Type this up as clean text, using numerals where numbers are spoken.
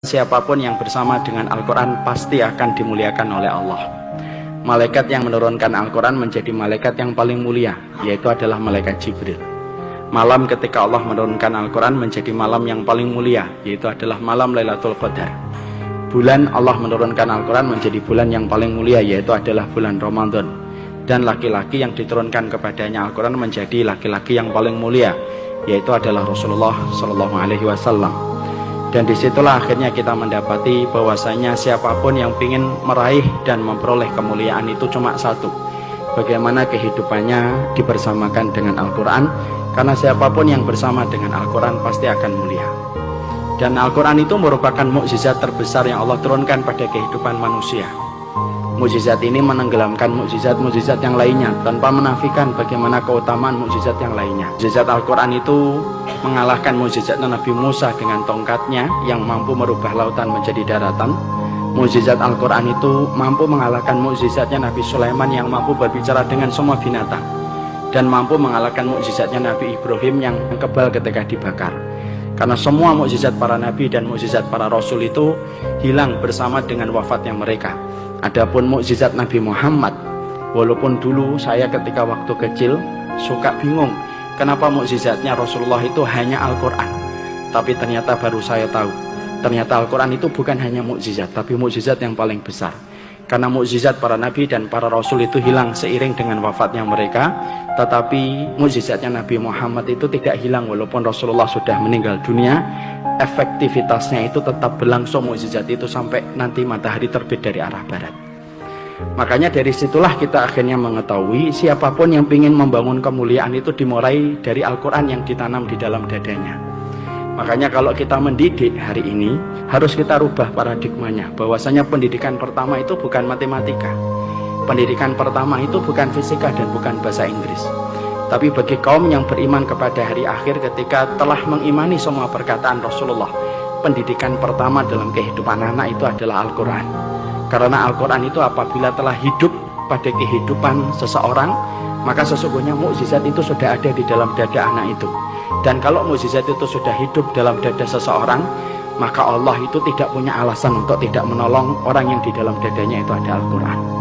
Siapapun yang bersama dengan Al-Quran pasti akan dimuliakan oleh Allah. Malaikat yang menurunkan Al-Quran menjadi malaikat yang paling mulia, yaitu adalah malaikat Jibril. Malam ketika Allah menurunkan Al-Quran menjadi malam yang paling mulia, yaitu adalah malam Lailatul Qadar. Bulan Allah menurunkan Al-Quran menjadi bulan yang paling mulia, yaitu adalah bulan Ramadan. Dan laki-laki yang diturunkan kepadanya Al-Quran menjadi laki-laki yang paling mulia, yaitu adalah Rasulullah SAW. Dan disitulah akhirnya kita mendapati bahwasanya siapapun yang ingin meraih dan memperoleh kemuliaan itu cuma satu, bagaimana kehidupannya dibersamakan dengan Al-Quran. Karena siapapun yang bersama dengan Al-Quran pasti akan mulia. Dan Al-Quran itu merupakan mukjizat terbesar yang Allah turunkan pada kehidupan manusia. Mukjizat ini menenggelamkan mukjizat-mukjizat yang lainnya tanpa menafikan bagaimana keutamaan mukjizat yang lainnya. Mukjizat Al-Quran itu mengalahkan mukjizat Nabi Musa dengan tongkatnya yang mampu merubah lautan menjadi daratan. Mukjizat Al-Quran itu mampu mengalahkan mukjizatnya Nabi Sulaiman yang mampu berbicara dengan semua binatang, dan mampu mengalahkan mukjizatnya Nabi Ibrahim yang kebal ketika dibakar. Karena semua mukjizat para nabi dan mukjizat para rasul itu hilang bersama dengan wafatnya mereka. Adapun mukjizat Nabi Muhammad, walaupun dulu saya ketika waktu kecil suka bingung kenapa mukjizatnya Rasulullah itu hanya Al-Quran, tapi ternyata baru saya tahu, ternyata Al-Quran itu bukan hanya mukjizat, tapi mukjizat yang paling besar. Karena mukjizat para nabi dan para rasul itu hilang seiring dengan wafatnya mereka, tetapi mukjizatnya Nabi Muhammad itu tidak hilang walaupun Rasulullah sudah meninggal dunia. Efektivitasnya itu tetap berlangsung mukjizat itu sampai nanti matahari terbit dari arah barat. Makanya dari situlah kita akhirnya mengetahui siapapun yang ingin membangun kemuliaan itu dimulai dari Al-Quran yang ditanam di dalam dadanya. Makanya kalau kita mendidik hari ini harus kita rubah paradigmanya, bahwasanya pendidikan pertama itu bukan matematika, pendidikan pertama itu bukan fisika dan bukan bahasa Inggris. Tapi bagi kaum yang beriman kepada hari akhir, ketika telah mengimani semua perkataan Rasulullah, pendidikan pertama dalam kehidupan anak itu adalah Al-Quran. Karena Al-Quran itu apabila telah hidup pada kehidupan seseorang, maka sesungguhnya mukjizat itu sudah ada di dalam dada anak itu. Dan kalau mukjizat itu sudah hidup dalam dada seseorang, maka Allah itu tidak punya alasan untuk tidak menolong orang yang di dalam dadanya itu ada Al-Quran.